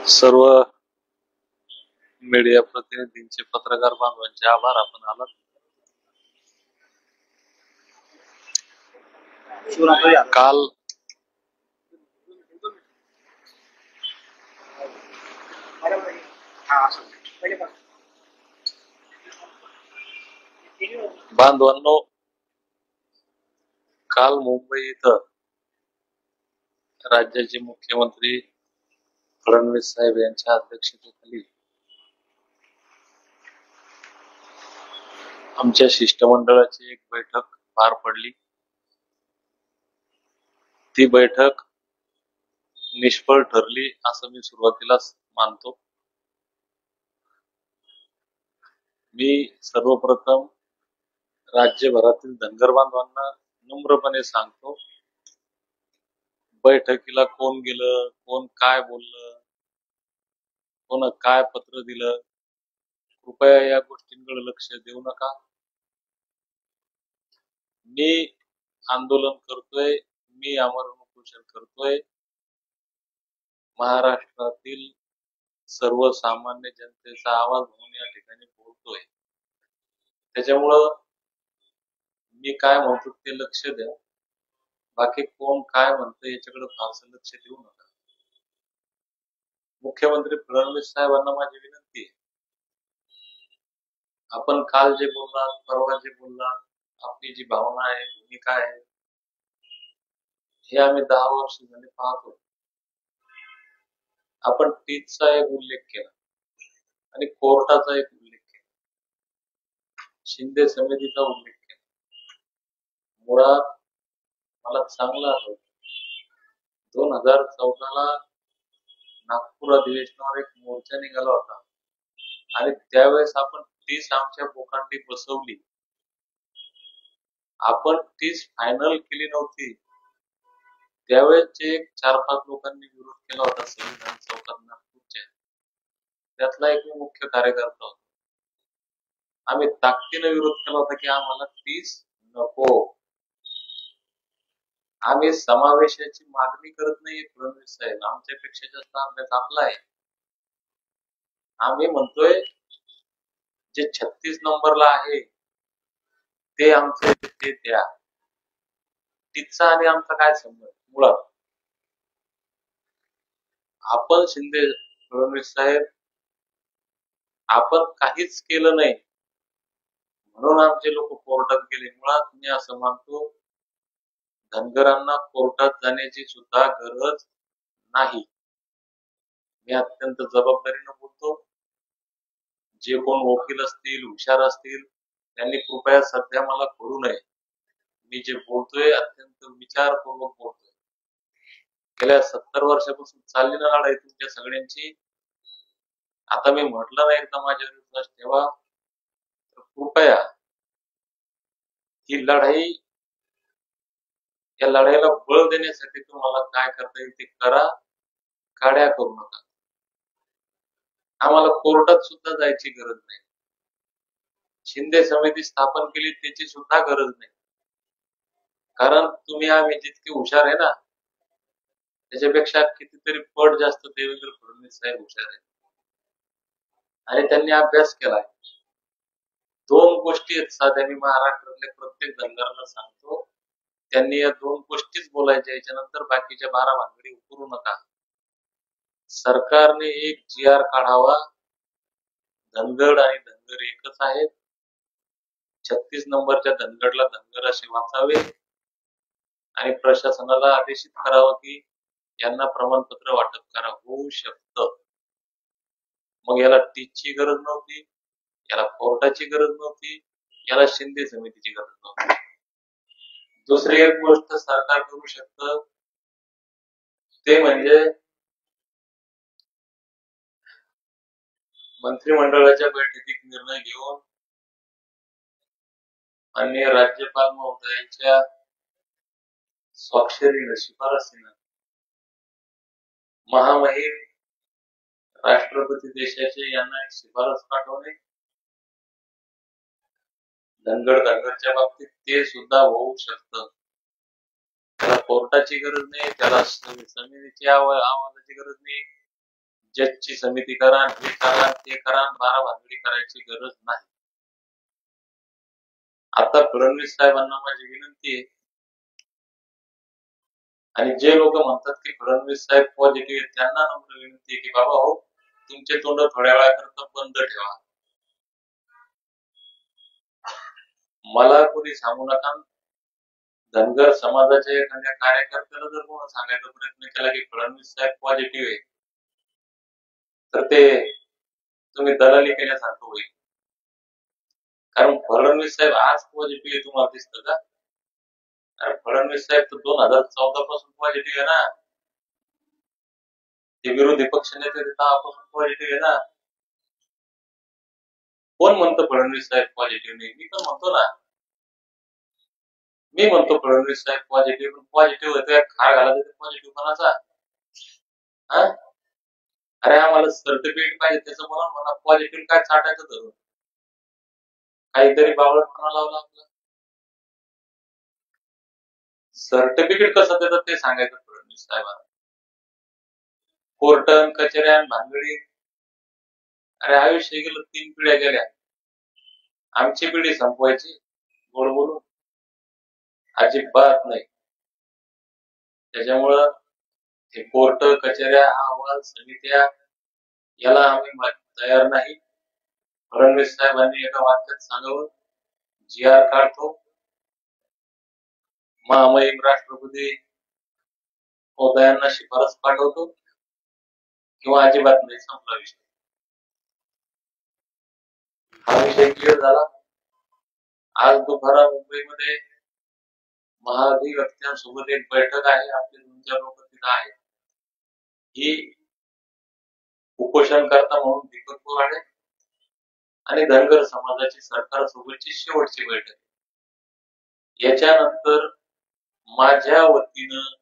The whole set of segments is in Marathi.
सर्व मीडिया प्रतिनिधींचे, पत्रकार बांधवांचे आभार. आपण आलात. काल बांधवांनो, काल मुंबई इथं राज्याचे मुख्यमंत्री फडणवीस साहेब यांच्या अध्यक्षतेखाली आमच्या शिष्टमंडळाची एक बैठक पार पडली. ती बैठक निष्फळ ठरली असं मी सुरुवातीलाच मानतो. मी सर्वप्रथम राज्यभरातील धनगर बांधवांना नम्रपणे सांगतो, बैठकीला कोण गेलं, कोण काय बोललं, कोण काय पत्र दिलं, कृपया या गोष्टींकडे लक्ष देऊ नका. मी आंदोलन करतोय, मी आमरण उपोषण करतोय, महाराष्ट्रातील सर्वसामान्य जनतेचा आवाज म्हणून या ठिकाणी बोलतोय. त्याच्यामुळं मी काय म्हणतो ते लक्ष द्या, बाकी कोण काय म्हणतं याच्याकडे फारसं लक्ष देऊ नका. मुख्यमंत्री फडणवीस साहेबांना माझी विनंती आहे, आपण काल जे बोललात, परवा जे बोललात, आपली जी भावना आहे, भूमिका आहे, हे आम्ही 10 वर्ष झाले पाहतो. आपण टीचचा एक उल्लेख केला आणि कोर्टाचा एक उल्लेख केला, शिंदे समितीचा उल्लेख केला. मुळात मला चांगलं आठवतं, 2014ला नागपूर अधिवेशनावर एक मोर्चा निघाला होता आणि त्यावेळेस आपण टीस आमच्या बोकांडी बसवली. आपण टीस फायनल केली नव्हती, त्यावेळेस जे 4-5 लोकांनी विरोध केला होता संविधान चौकात नागपूरच्या, त्यातला एक मी मुख्य कार्यकर्ता होतो. आम्ही ताकदीने विरोध केला होता की आम्हाला टीस नको. आम्ही समावेशाची मागणी करत नाही फडणवीस साहेब, आमच्यापेक्षा जास्त अभ्यास आपला आहे. आम्ही म्हणतोय जे 36 नंबरला आहे ते आमचं ते द्या. तिचा आणि आमचा काय संबंध? मुळात आपण शिंदे फडणवीस साहेब, आपण काहीच केलं नाही म्हणून आमचे लोक कोर्टात गेले. मुळात मी असं मानतो, धनगरांना कोर्टात जाण्याची सुद्धा गरज नाही. मी अत्यंत जबाबदारीनं बोलतो. जे कोण वकील असतील, हुशार असतील, त्यांनी कृपया सध्या मला करू नये. मी जे बोलतोय अत्यंत विचारपूर्वक बोलतोय. गेल्या 70 वर्षापासून चालली ना लढाई तुमच्या सगळ्यांची. आता मी म्हटलं नाही एकदा माझ्या विश्वास ठेवा, तर कृपया ही लढाई, या लढाईला बळ देण्यासाठी तुम्हाला काय करता येईल ते करा, काड्या करू नका. आम्हाला कोर्टात सुद्धा जायची गरज नाही. शिंदे समिती स्थापन केली त्याची सुद्धा गरज नाही, कारण तुम्ही आम्ही जितके हुशार आहे ना, त्याच्यापेक्षा कितीतरी पट जास्त देवेंद्र फडणवीस साहेब हुशार आहेत आणि त्यांनी अभ्यास केलाय. 2 गोष्टी आहेत साध्या, मी महाराष्ट्रातल्या प्रत्येक धनगरांना सांगतो, त्यांनी या 2 गोष्टीच बोलायच्या, याच्यानंतर बाकीच्या 12 भानगडी उकरू नका. सरकारने एक GR काढावा, धनगड आणि धनगर एकच आहेत, 36 नंबरच्या धनगडला धनगर असे वाचावे आणि प्रशासनाला आदेशित करावं की यांना प्रमाणपत्र वाटप करा. होऊ शकतं. मग याला टीचची गरज नव्हती, याला कोर्टाची गरज नव्हती, याला शिंदे समितीची गरज नव्हती. दुसरी एक गोष्ट सरकार करू शकतं ते म्हणजे मंत्रिमंडळाच्या बैठकीत निर्णय घेऊन माननीय राज्यपाल महोदयांच्या स्वाक्षरीनं, शिफारसीनं महामहिम राष्ट्रपती देशाचे यांना एक शिफारस पाठवणे. धनगरच्या बाबतीत ते सुद्धा होऊ शकतं. त्याला कोर्टाची गरज नाही, त्याला समितीची आवाजाची गरज नाही. जजची समिती करा, हे करा, ते करा, 12 भानगडी करायची गरज नाही. आता फडणवीस साहेबांना माझी विनंती आहे, आणि जे लोक म्हणतात की फडणवीस साहेब पॉझिटिव्ह आहेत त्यांना नम्र विनंती आहे की बाबा हो, तुमचे तोंड थोड्या वेळाकरता बंद ठेवा. मला कोणी सांगू नका. धनगर समाजाच्या एखाद्या कार्यकर्त्याला जर कोण सांगायचा प्रयत्न केला की फडणवीस साहेब पॉझिटिव्ह आहे, तर ते तुम्ही दलाली केल्यासारखं होईल. कारण फडणवीस साहेब आज पॉझिटिव्ह आहे तुम्हाला दिसतं का? कारण फडणवीस साहेब तर 2014 पासून पॉझिटिव्ह आहे ना. ते विरोधी पक्ष नेते तेव्हापासून पॉझिटिव्ह आहे ना. कोण म्हणतो फडणवीस साहेब पॉझिटिव्ह नाही? मी पण म्हणतो ना. मी म्हणतो फडणवीस साहेब पॉझिटिव्ह, पॉझिटिव्ह होते खाळ घाला पॉझिटिव्ह पणाचा. अरे आम्हाला सर्टिफिकेट पाहिजे त्याचं म्हणा पॉझिटिव्ह काय चाटायचं धरून काहीतरी बावळटपणा लावला आपला. सर्टिफिकेट कसं देतात ते सांगायचं फडणवीस साहेबांना. कोर्ट कचेऱ्या भानगडी. अरे आयुष्य गेलं, 3 पिढ्या गेल्या. आमची पिढी संपवायची गोड बोलून अजिबात नाही. त्याच्यामुळं हे कोर्ट कचेऱ्या, अहवाल, समित्या याला आम्ही तयार नाही. फडणवीस साहेबांनी एका वाक्यात सांगावं, GR काढतो, महामहिम राष्ट्रपती महोदयांना शिफारस पाठवतो किंवा अजिबात नाही, संपला विषय. हा विषय क्लिअर झाला. आज दुपारा मुंबईमध्ये महाधिवक्त्यांसोबत एक बैठक आहे. आपले 2-4 लोक तिथं आहेत. ही उपोषणकर्ता म्हणून दीपक बोराडे आणि धनगर समाजाची सरकारसोबतची शेवटची बैठक. याच्यानंतर माझ्या वतीनं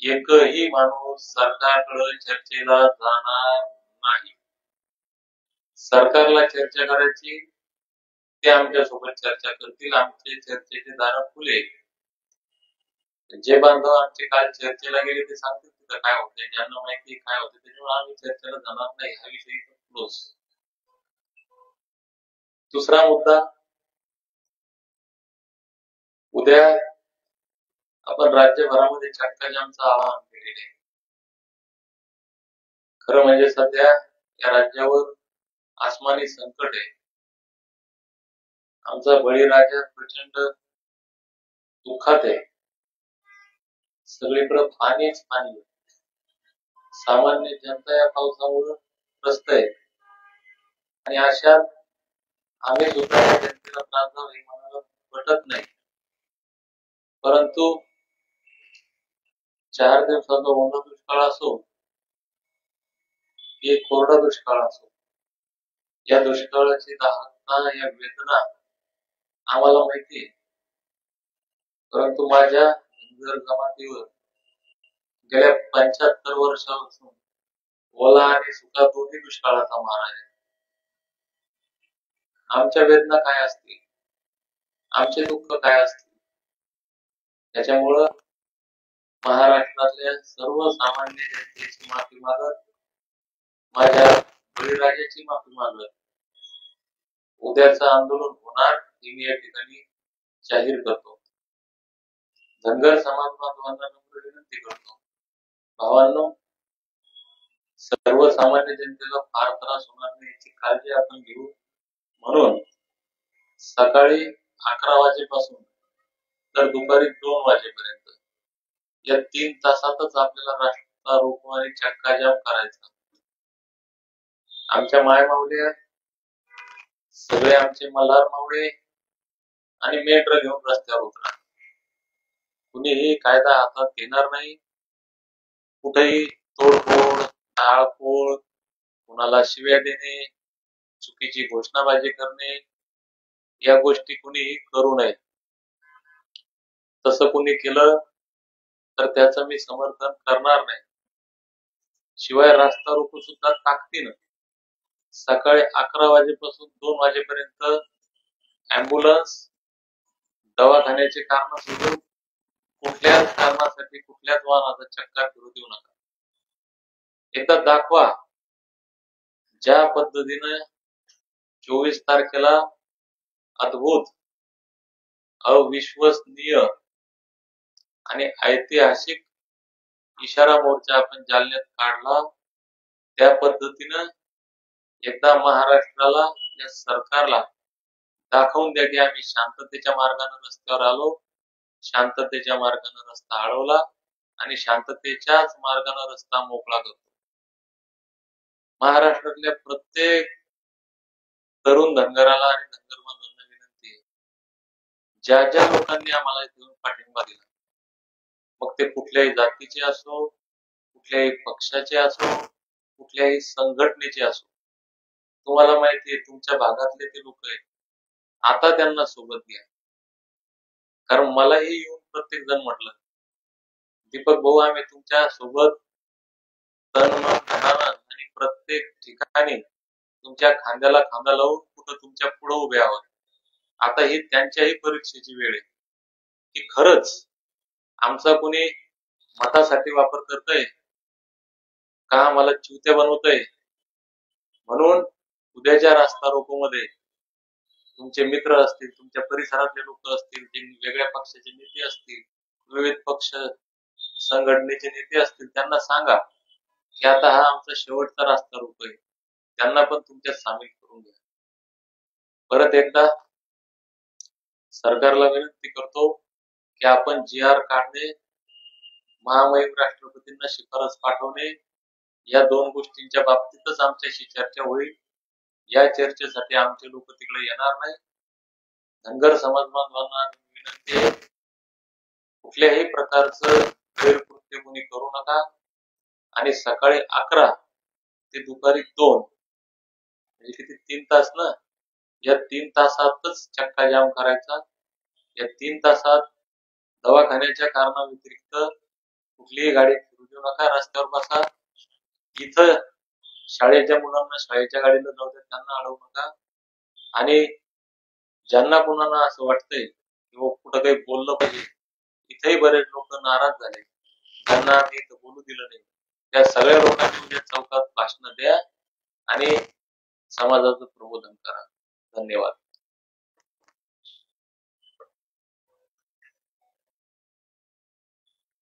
एकही माणूस सरकारकडे चर्चेला जाणार नाही. सरकारला चर्चा करायची, ते आमच्या सोबत चर्चा करतील. आमचे चर्चेचे दार खुले. जे बांधव आमचे काल चर्चेला गेले ते सांगतील तिथं काय होतंय, ज्यांना माहिती काय होतं. त्याच्यामुळे आम्ही चर्चेला जाणार नाही. हा विषय क्लोज. दुसरा मुद्दा, उद्या आपण राज्यभरामध्ये चक्का जामचं आवाहन केलेले आहे. खरं म्हणजे सध्या या राज्यावर आसमानी संकट आहे. आमचा बळीराजा प्रचंड दुःखात आहे. सगळीकडे पाणीच पाणी. सामान्य जनता या पावसामुळे त्रस्त आहे. आणि अशात आम्ही सुद्धा जनतेला त्रास झाला हे म्हणायला पटत नाही. परंतु 4 दिवसाचा ओला दुष्काळ असो की कोरडा दुष्काळ असो, या दुष्काळाची दाहकता, या वेदना आम्हाला माहिती आहे. परंतु माझ्या धनगर जमातीवर गेल्या 75 वर्षापासून ओला आणि सुका दोन्ही दुष्काळाचा मार आहे. आमच्या वेदना काय असतील, आमचे दुःख काय असतील, त्याच्यामुळं महाराष्ट्रातल्या सर्वसामान्य जनतेची माफी मागत, माझ्या बळीराजाची माफी मागत उद्याचं आंदोलन होणार हे मी या ठिकाणी जाहीर करतो. धनगर समाज बांधवांना नम्र विनंती करतो, भावांनो, सर्वसामान्य जनतेला फार त्रास होणार नाही याची काळजी आपण घेऊ. म्हणून सकाळी 11 वाजेपासून तर दुपारी 2 वाजेपर्यंत या 3 तासातच आपल्याला रास्ता रोको आणि चक्का जाम करायचा. आमच्या मायमावल्या, सगळे आमचे मल्हार मावळे आणि मेट्रो घेऊन रस्त्यावर उतरा. कुणीही कायदा हातात घेणार नाही. कुठेही तोडफोड, टाळफोड, कुणाला शिव्या देणे, चुकीची घोषणाबाजी करणे, या गोष्टी कुणीही करू नये. तसं कुणी केलं तर त्याचं मी समर्थन करणार नाही. शिवाय रास्ता रोको सुद्धा ताकदीनं सकाळी 11 वाजेपासून 2 वाजेपर्यंत अँब्युलन्स, दवाखान्याचे कारण सोडून कुठल्याच कारणासाठी कुठल्याच वाहनाचा चक्का फिरू देऊ नका. एकदा दाखवा ज्या पद्धतीने 24 तारखेला अद्भुत, अविश्वसनीय आणि ऐतिहासिक इशारा मोर्चा आपण जालन्यात काढला, त्या पद्धतीनं एकदा महाराष्ट्राला, या सरकारला दाखवून द्या की आम्ही शांततेच्या मार्गाने रस्त्यावर आलो, शांततेच्या मार्गाने रस्ता अडवला आणि शांततेच्याच मार्गाने रस्ता मोकळा करतो. महाराष्ट्रातल्या प्रत्येक तरुण धनगराला आणि धनगर बांधवांना विनंती आहे, ज्या ज्या लोकांनी आम्हाला इथून पाठिंबा दिला, मग ते कुठल्याही जातीचे असो, कुठल्याही पक्षाचे असो, कुठल्याही संघटनेचे असो, तुम्हाला माहिती आहे तुमच्या भागातले ते लोक आहेत, आता त्यांना सोबत घ्या. कारण मलाही येऊन प्रत्येक जण म्हटलं, दीपक भाऊ आम्ही तुमच्या सोबत तन मन धनानं आणि प्रत्येक ठिकाणी तुमच्या खांद्याला खांदा लावून कुठं तुमच्या पुढे उभे आहोत. आता ही त्यांच्याही परीक्षेची वेळ आहे की खरंच आमचा कोणी मतासाठी वापर करतय का, आम्हाला चिवते बनवतय. म्हणून उद्याच्या रास्ता रोको मध्ये तुमचे मित्र असतील, तुमच्या परिसरातले लोक असतील, जे वेगळ्या पक्षाचे नेते असतील, विविध पक्ष संघटनेचे नेते असतील, त्यांना सांगा की आता हा आमचा शेवटचा रास्ता रोको आहे, त्यांना पण तुमच्यात सामील करून घ्या. परत एकदा सरकारला विनंती करतो की आपण GR काढणे, महामहिम राष्ट्रपतींना शिफारस पाठवणे, या दोन गोष्टींच्या बाबतीतच आमच्याशी चर्चा होईल. या चर्चेसाठी आमचे लोक तिकडे येणार नाही. धनगर समाज बांधवांना विनंती आहे, कुठल्याही प्रकारचं गैरकृत्य कोणी करू नका आणि सकाळी 11 ते दुपारी 2 म्हणजे किती 3 तास ना, या 3 तासातच चक्का जाम करायचा. या 3 तासात दवाखान्याच्या कारणाव्यतिरिक्त कुठलीही गाडी फिरू देऊ नका, रस्त्यावर बसा. इथं शाळेच्या मुलांना शाळेच्या गाडीला जाऊ द्या, त्यांना अडवू नका. आणि ज्यांना कोणाला असं वाटतंय की कुठं काही बोललं पाहिजे, इथेही बरेच लोक नाराज झाले, त्यांना आम्ही इथं बोलू दिलं नाही, त्या सगळ्या लोकांनी उद्या चौकात भाषण द्या आणि समाजाचं प्रबोधन करा. धन्यवाद.